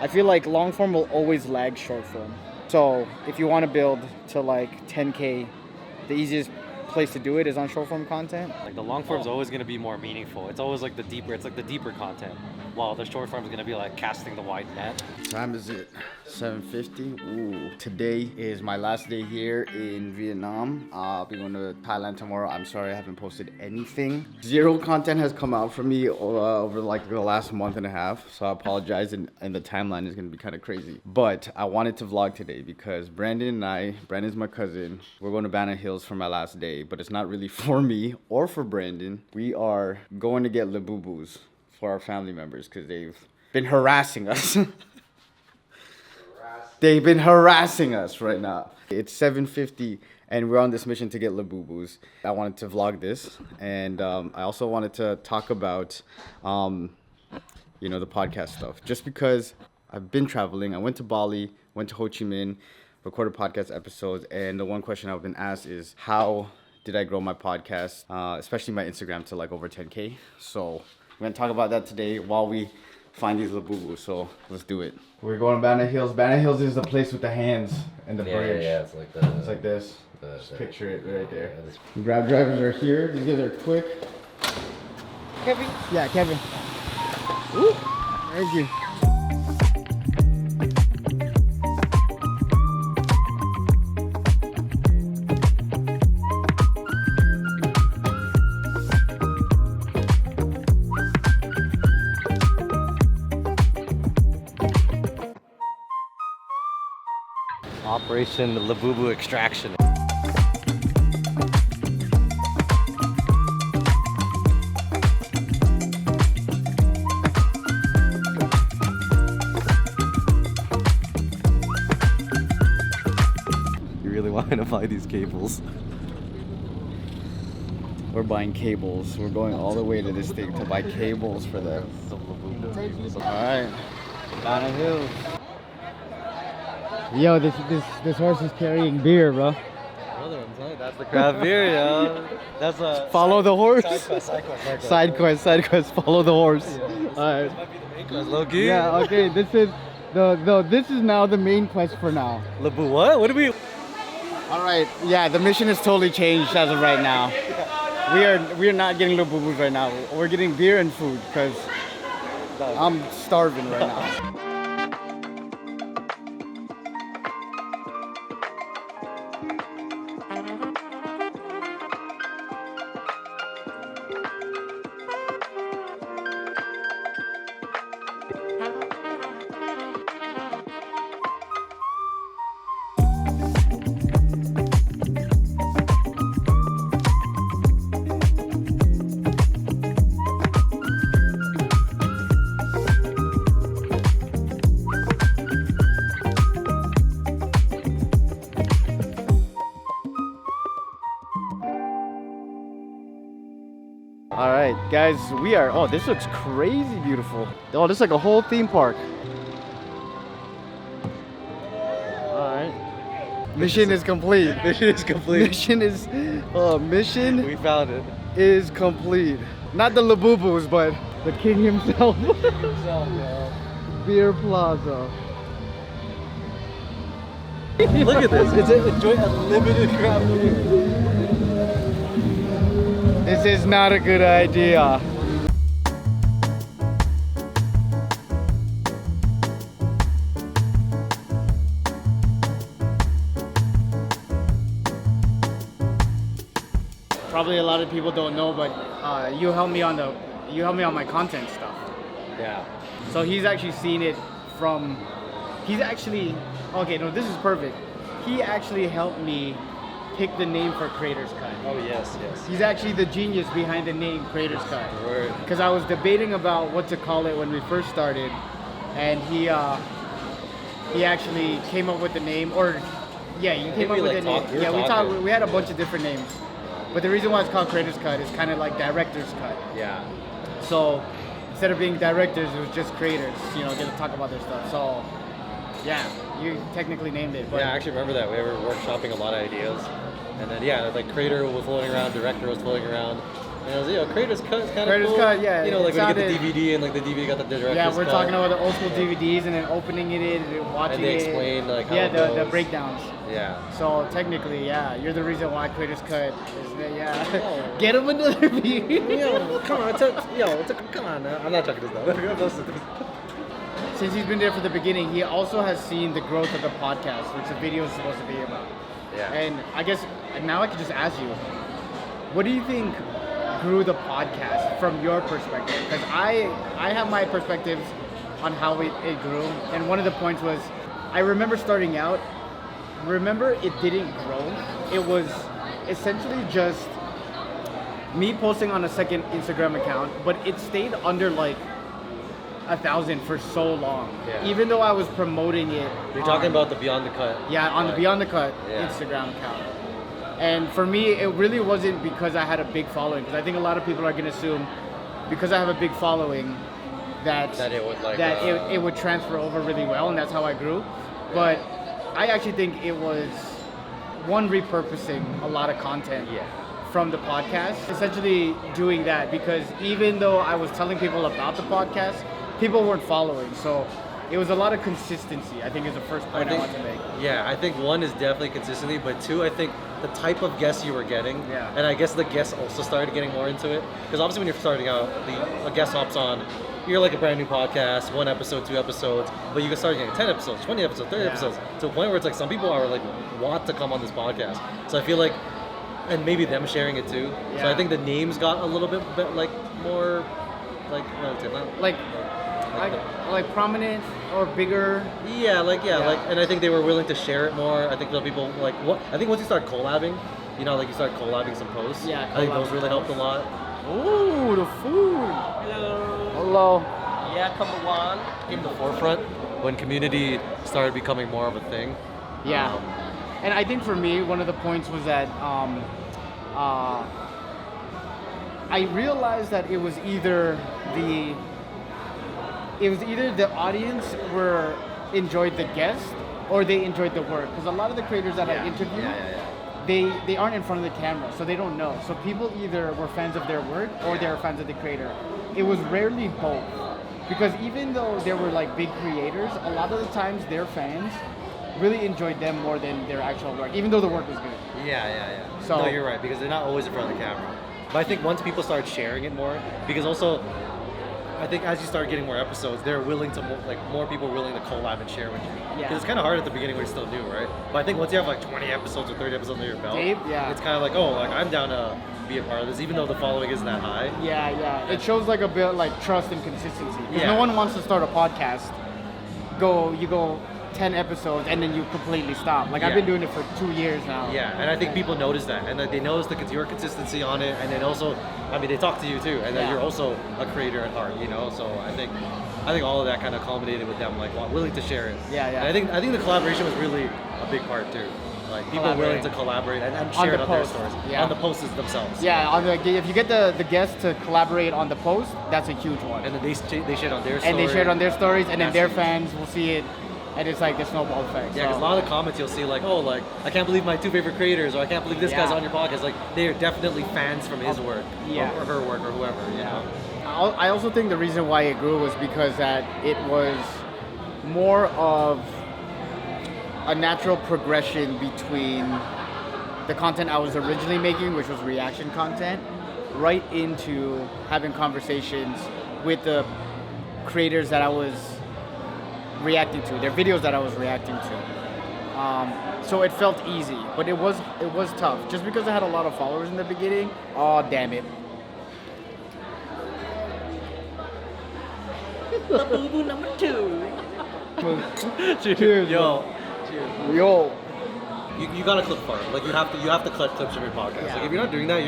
I feel like long form will always lag short form. So if you want to build to like 10K, the easiest place to do it is on short form content. Like the long form's always going to be more meaningful. It's always like the deeper content, while the short form's going to be like casting the wide net. Time is it? 7:50. Ooh. Today is my last day here in Vietnam. I'll be going to Thailand tomorrow. I'm sorry I haven't posted anything. Zero content has come out from me over like the last month and a half. So I apologize, and the timeline is going to be kind of crazy. But I wanted to vlog today because Brandon's my cousin. We're going to Bana Hills for my last day, but it's not really for me or for Brandon. We are going to get labubus for our family members because they've been harassing us. They've been harassing us right now. It's 7:50 and we're on this mission to get labubus. I wanted to vlog this, and I also wanted to talk about, the podcast stuff. Just because I've been traveling, I went to Bali, went to Ho Chi Minh, recorded podcast episodes, and the one question I've been asked is how did I grow my podcast, especially my Instagram, to like over 10K. So we're gonna talk about that today while we find these labubus. So let's do it. We're going to Bana Hills. Bana Hills is the place with the hands and the bridge. Yeah, it's like It's like this. Just picture it right there. Grab drivers are here. These guys are quick. Kevin? Yeah, Kevin. Ooh, thank you. Operation Labubu Extraction. You really want to buy these cables? We're buying cables. We're going all the way to this thing to buy cables for them. Alright. Bana Hills. Yo, this horse is carrying beer, bro. Brother, I'm telling you, that's the craft beer, yo. That's a Follow the horse. Side quest. Side quest. Follow the horse. Yeah, Alright. this might be the main quest, low-key. Yeah. Okay. This is this is now the main quest for now. Labu, what? What do we? All right. Yeah. The mission has totally changed as of right now. We are not getting labubus right now. We're getting beer and food because I'm starving right now. All right, guys, we are. Oh, this looks crazy beautiful. Oh, this is like a whole theme park. All right. Mission is complete. Mission is complete. Mission We found it. is complete. Not the labubus, but the king himself. Beer Plaza. Look at this. Enjoy unlimited craft beer. This is not a good idea. Probably a lot of people don't know, but you helped me on my content stuff. Yeah. So he's actually seen it from. Okay, no, this is perfect. He actually helped me pick the name for Creator's Cut. Oh yes. He's actually the genius behind the name Creator's Cut. Word. Because I was debating about what to call it when we first started, and he actually came up with the name, you came up with the name. Yeah, we talked. We had a bunch of different names, but the reason why it's called Creator's Cut is kind of like Director's Cut. Yeah. So instead of being directors, it was just creators. Get to talk about their stuff. So yeah, you technically named it. But Yeah, I actually remember that. We were workshopping a lot of ideas. And then, like creator was floating around, director was floating around. And I was like, creator's cut is kind of Creator's cool. cut, yeah, You know, like it when you get the sounded- DVD and like the DVD got the director's Yeah, we're cut. talking about the old school DVDs and then opening it in and watching And they it. explain, like, how yeah, it the goes. breakdowns. Yeah. So technically, yeah, you're the reason why Creator's Cut is that, yeah. Oh. Get him another beer. Yo, come on, come on. I'm not chucking this down. Since he's been there for the beginning, he also has seen the growth of the podcast, which the video is supposed to be about. Yeah. And I guess now I could just ask you, what do you think grew the podcast from your perspective? Because I have my perspectives on how it grew, and one of the points was, I remember starting out, it didn't grow. It was essentially just me posting on a second Instagram account, but it stayed under like 1,000 for so long. Yeah. Even though I was promoting it. You're talking about the Beyond the Cut. Yeah, on the Beyond the Cut Yeah. Instagram account. And for me, it really wasn't because I had a big following, because I think a lot of people are gonna assume because I have a big following that it would like it would transfer over really well, and that's how I grew. But I actually think it was one, repurposing a lot of content from the podcast, essentially doing that, because even though I was telling people about the podcast, people weren't following. So it was a lot of consistency, I think, is the first point I want to make. Yeah, I think one is definitely consistency, but two, I think the type of guests you were getting, and I guess the guests also started getting more into it, because obviously when you're starting out, a guest hops on, you're like a brand new podcast, 1 episode, 2 episodes, but you can start getting 10 episodes, 20 episodes, 30 episodes, to a point where it's like some people are like, want to come on this podcast. So I feel like, and maybe them sharing it too. So I think the names got a little bit like more, like, what would I say, like prominent or bigger. Like, and I think they were willing to share it more. I think the people like what I think once you start collabing, you know, like you start collabing some posts. Yeah, I think those really helped a lot. Ooh, the food. Hello. Yeah, come on. Came to the forefront when community started becoming more of a thing. Yeah. And I think for me, one of the points was that I realized that it was either the audience enjoyed the guest or they enjoyed the work. Because a lot of the creators that I interviewed, they aren't in front of the camera, so they don't know. So people either were fans of their work or they were fans of the creator. It was rarely both. Because even though they were like big creators, a lot of the times their fans really enjoyed them more than their actual work, even though the work was good. Yeah. So, no, you're right, because they're not always in front of the camera. But I think once people start sharing it more, because also, I think as you start getting more episodes, they're willing to, more people are willing to collab and share with you. Yeah. Because it's kind of hard at the beginning when you're still new, right? But I think once you have like 20 episodes or 30 episodes under your belt, it's kind of like, oh, like I'm down to be a part of this, even though the following isn't that high. Yeah. It shows like a bit like trust and consistency. Because no one wants to start a podcast, you go 10 episodes and then you completely stop. Like I've been doing it for 2 years now. Yeah, and I think people notice that, and that they notice your consistency on it, and then also, I mean, they talk to you too, and that you're also a creator at heart, you know. So I think all of that kind of culminated with them like willing to share it. Yeah. And I think the collaboration was really a big part too. Like people willing to collaborate and share it on their stories, on the posts themselves. Yeah, if you get the guests to collaborate on the post, that's a huge one. And then they share it on their stories. And they share it on their stories, and then their fans will see it. And it's like the snowball effect. Yeah, because a lot of the comments you'll see like, oh, like, I can't believe my 2 favorite creators, or I can't believe this guy's on your podcast. Like, they're definitely fans from his work, or her work, or whoever, you know? I also think the reason why it grew was because that it was more of a natural progression between the content I was originally making, which was reaction content, right into having conversations with the creators that I was reacting to, their videos that I was reacting to. So it felt easy, but it was tough. Just because I had a lot of followers in the beginning, oh damn it. Boo number 2. Cheers. Yo. You gotta clip far. Like you have to cut clips from your podcast. Yeah. Like if you're not doing that,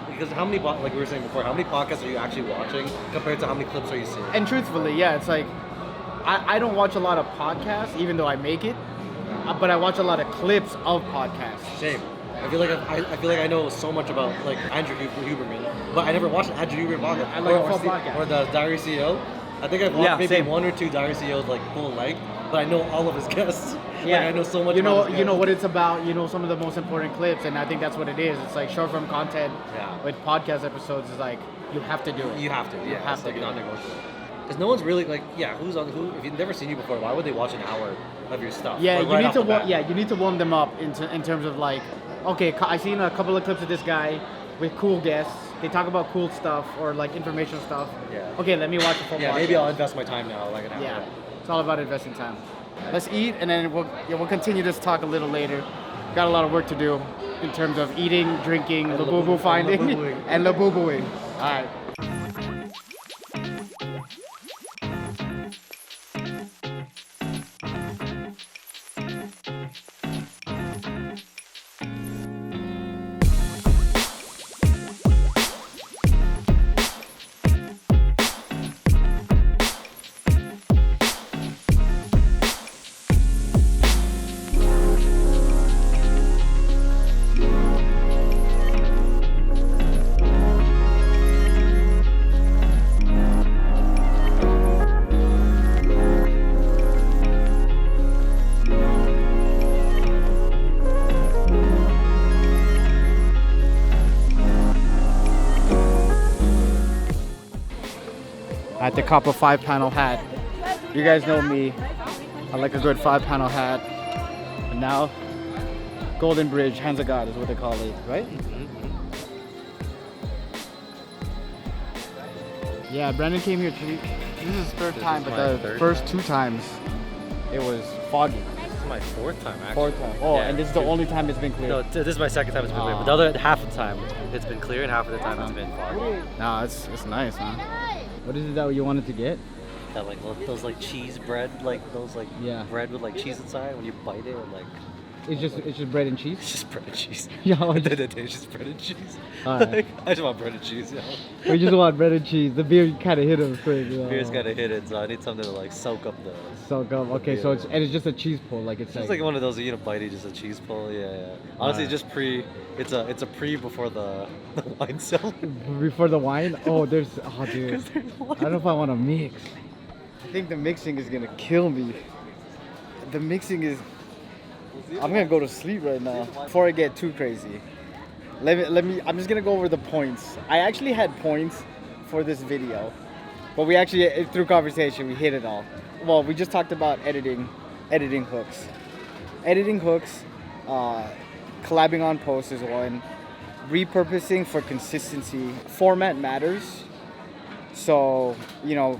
because how many like we were saying before, how many podcasts are you actually watching compared to how many clips are you seeing? And truthfully, it's like I don't watch a lot of podcasts, even though I make it, but I watch a lot of clips of podcasts. Same. I feel like I know so much about like Andrew Huberman, but I never watched an Andrew Huberman podcast. I like a full podcast. Or the Diary CEO. I think I've watched Yeah, maybe same. 1 or 2 Darcio's like full length, but I know all of his guests. Yeah, Like, I know so much. You know, about his you know guests. what it's about. You know some of the most important clips, and I think that's what it is. It's like short form content. Yeah. With podcast episodes, is like you have to do it. You have to. You Yeah, have it's to like do it. non-negotiable. Because no one's really like, yeah, who's on who? If you've never seen you before, why would they watch an hour of your stuff? Yeah, Like, you right need off to the bat? you need to warm them up in terms of like, okay, I seen a couple of clips of this guy with cool guests. They talk about cool stuff or like information stuff. Yeah. Okay, let me watch the full. Yeah, podcast. maybe I'll invest my time now, like an hour. Yeah, it's all about investing time. Let's eat, and then we'll continue this talk a little later. Got a lot of work to do in terms of eating, drinking, And labubu labubu- finding, and labubuing. and labubuing. All right. I had to cop a 5-panel hat. You guys know me. I like a good 5-panel hat. And now, Golden Bridge, hands of God is what they call it, right? Yeah, Brandon came here. This is his third time, but my the third first 2 times it was foggy. This is my 4th time, actually. 4th time. Oh, Yeah, and this is the dude. only time it's been clear. No, this is my 2nd time it's been clear, but the other half of the time it's been clear, and half of the time it's been foggy. No, it's nice, man. What is it that you wanted to get? That like those like cheese bread, like those like Yeah. bread with like cheese inside. When you bite it, and like It's just bread and cheese. it's just bread and cheese. Yeah, It's just bread and cheese. Alright. Like, I just want bread and cheese. Yeah. We just want bread and cheese. The beer kind of hit him quick. Beer's gotta hit it, so I need something to like soak up the. Soak up. Okay, so it's just a cheese pull, like it's It's like one of those you eat a bite, just a cheese pull. Yeah. Honestly, Alright. just it's a pre before the wine cell. before the wine. Oh, dude. I don't know if I want to mix. I think the mixing is gonna kill me. The mixing is. I'm gonna go to sleep right now before I get too crazy. Let me. I'm just gonna go over the points. I actually had points for this video, but we actually through conversation we hit it all. Well, we just talked about editing hooks, collabing on posts is one. Repurposing for consistency. Format matters. So,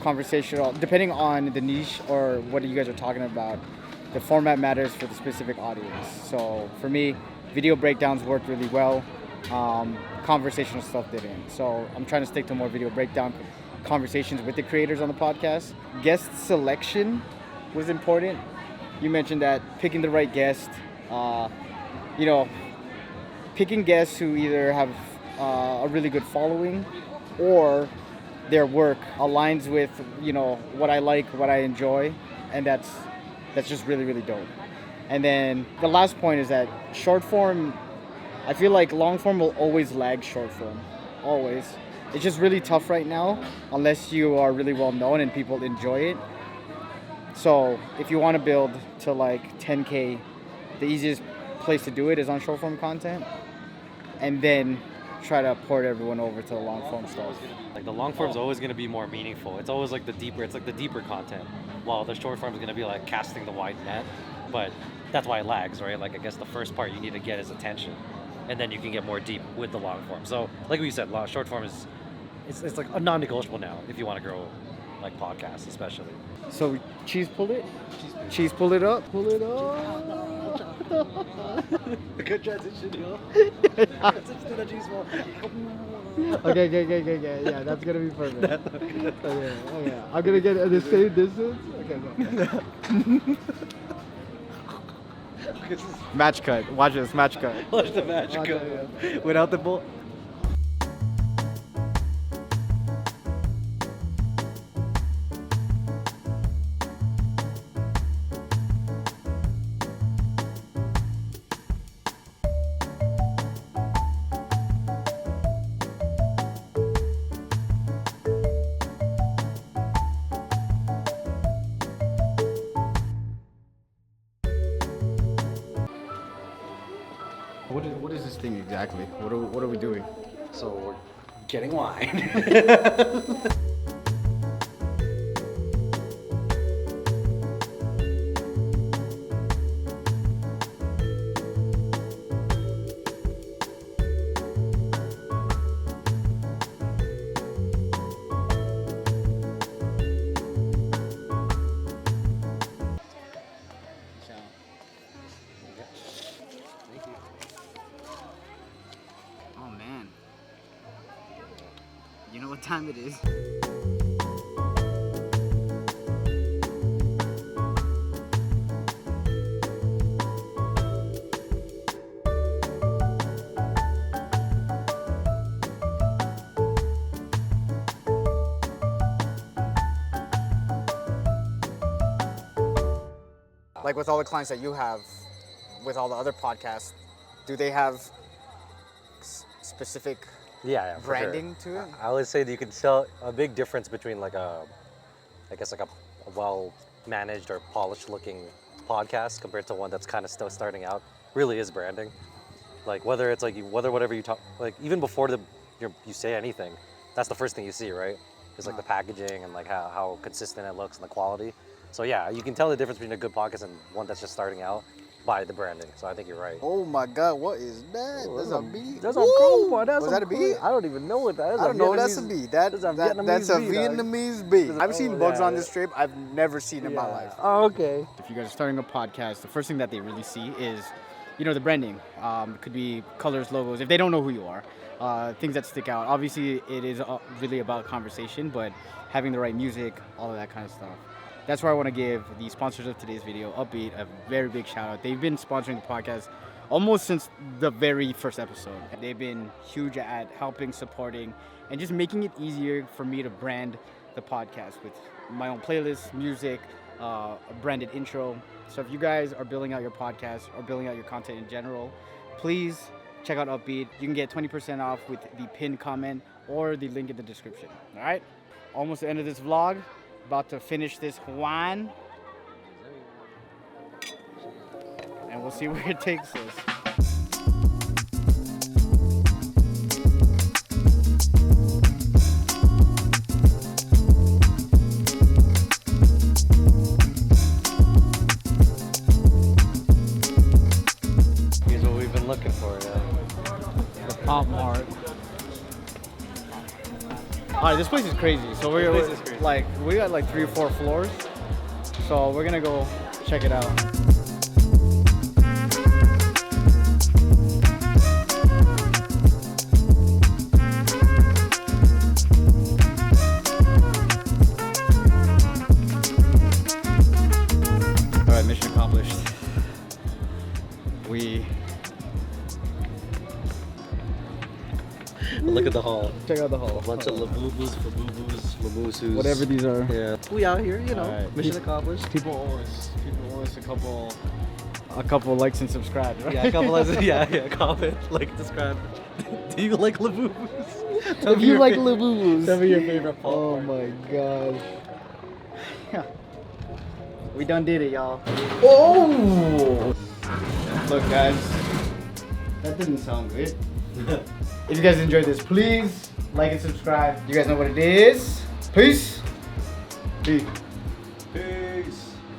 conversational, depending on the niche or what you guys are talking about, the format matters for the specific audience. So, for me, video breakdowns worked really well. Conversational stuff didn't. So, I'm trying to stick to more video breakdown conversations with the creators on the podcast. Guest selection was important. You mentioned that picking the right guest, picking guests who either have a really good following or their work aligns with what I like, what I enjoy, and that's just really, really dope. And then the last point is that short form, I feel like long form will always lag short form, always. It's just really tough right now unless you are really well known and people enjoy it. So if you want to build to like 10K, the easiest place to do it is on short form content, and then try to port everyone over to the long form stuff. Like the long form's always going to be more meaningful. It's always like the deeper content, while the short form's going to be like casting the wide net. But that's why it lags, right? Like I guess the first part you need to get is attention, and then you can get more deep with the long form. So like we said, short form is it's like a non-negotiable now if you want to grow like podcasts, especially. So cheese pull it? Cheese pull it up? Pull it up. Good transition, yo. Okay. Yeah, that's gonna be perfect. Okay. I'm gonna get at the same distance. Okay, go. Match cut. Watch this, match cut. Watch the match Watch go. it, Without the ball. What is this thing exactly? What are we doing? So we're getting wine. Oh man. You know what time it is? Like with all the clients that you have, with all the other podcasts, do they have specific Yeah, for branding sure. to it? I would say that you can tell a big difference between like a well managed or polished looking podcast compared to one that's kind of still starting out. Really is branding. Like whether it's like whatever you talk, like even before you say anything, that's the first thing you see, right? Is like the packaging and like how consistent it looks and the quality. So yeah, you can tell the difference between a good podcast and one that's just starting out by the branding. So I think you're right. Oh my God, what is that? Oh, That's a beat. That's a Woo! cool one. That's Was that a beat? I don't even know what that is. I don't know. That's a beat. That's a Vietnamese beat. I've seen bugs on this trip. I've never seen in my life. Oh, okay. If you guys are starting a podcast, the first thing that they really see is, the branding. It could be colors, logos. If they don't know who you are, things that stick out. Obviously, it is really about conversation, but having the right music, all of that kind of stuff. That's where I want to give the sponsors of today's video, Upbeat, a very big shout out. They've been sponsoring the podcast almost since the very first episode. They've been huge at helping, supporting, and just making it easier for me to brand the podcast with my own playlist, music, a branded intro. So if you guys are building out your podcast or building out your content in general, please check out Upbeat. You can get 20% off with the pinned comment or the link in the description. All right? Almost the end of this vlog. About to finish this wine. And we'll see where it takes us. Here's what we've been looking for, yeah. The Pop Mart. Alright, this place is crazy. So we got like 3 or 4 floors. So we're gonna go check it out. Alright, mission accomplished. Look at the hall. Check out the hall. A bunch of labubus, babubus, mamusus. Whatever these are. Yeah. We out here, Alright. mission accomplished. People owe us a couple likes and subscribes, right? Yeah, a couple of comment, like, subscribe. Do you like labubus? If you like Labubus. Tell me your favorite Oh part. my god. We done did it, y'all. Oh! Look, guys. That didn't sound good. If you guys enjoyed this, please like and subscribe. You guys know what it is. Peace. Peace.